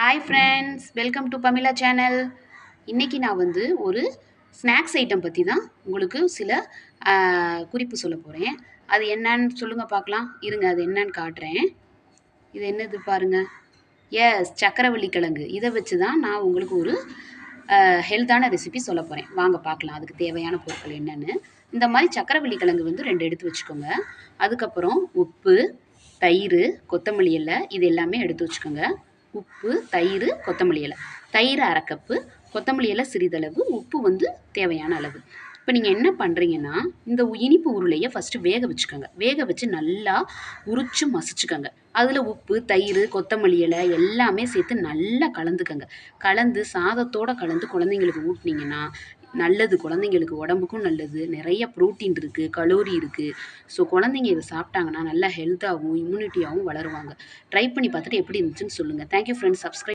Hi friends, welcome to பமிலா channel. இன்றைக்கி நான் வந்து ஒரு ஸ்நாக்ஸ் ஐட்டம் பற்றி தான் உங்களுக்கு சில குறிப்பு சொல்ல போகிறேன். அது என்னன்னு சொல்லுங்கள் பார்க்கலாம். இருங்க, அது என்னன்னு காட்டுறேன். இது என்னது பாருங்கள். எஸ், சக்கரவள்ளி கிழங்கு. இதை வச்சு தான் நான் உங்களுக்கு ஒரு ஹெல்த்தான ரெசிபி சொல்ல போகிறேன். வாங்க பார்க்கலாம் அதுக்கு தேவையான பொருட்கள் என்னென்னு. இந்த மாதிரி சக்கரவள்ளி கிழங்கு வந்து 2 எடுத்து வச்சுக்கோங்க. அதுக்கப்புறம் உப்பு, தயிர், கொத்தமல்லி இலை இது எல்லாமே எடுத்து வச்சுக்கோங்க. உப்பு, தயிர், கொத்தமல்லி இலை. தயிர் 1/2 கப்பு, கொத்தமல்லி இலை சிறிதளவு, உப்பு வந்து தேவையான அளவு. இப்போ நீங்கள் என்ன பண்ணுறீங்கன்னா, இந்த இனிப்பு உருளையை ஃபஸ்ட்டு வேக வச்சுக்கோங்க. வேக வச்சு நல்லா உரிச்சு மசிச்சுக்கோங்க. அதில் உப்பு, தயிர், கொத்தமல்லி இலை எல்லாமே சேர்த்து நல்லா கலந்துக்கங்க. கலந்து சாதத்தோடு கலந்து குழந்தைங்களுக்கு ஊட்டினீங்கன்னா நல்லது. குழந்தைங்களுக்கு உடம்புக்கும் நல்லது. நிறைய ப்ரோட்டீன் இருக்குது, கலோரி இருக்குது. ஸோ குழந்தைங்க இதை சாப்பிட்டாங்கன்னா நல்லா ஹெல்த்தாகவும் இம்யூனிட்டியாகவும் வளருவாங்க. ட்ரை பண்ணி பார்த்துட்டு எப்படி இருந்துச்சுன்னு சொல்லுங்கள். Thank you friends. சப்ஸ்கிரைப்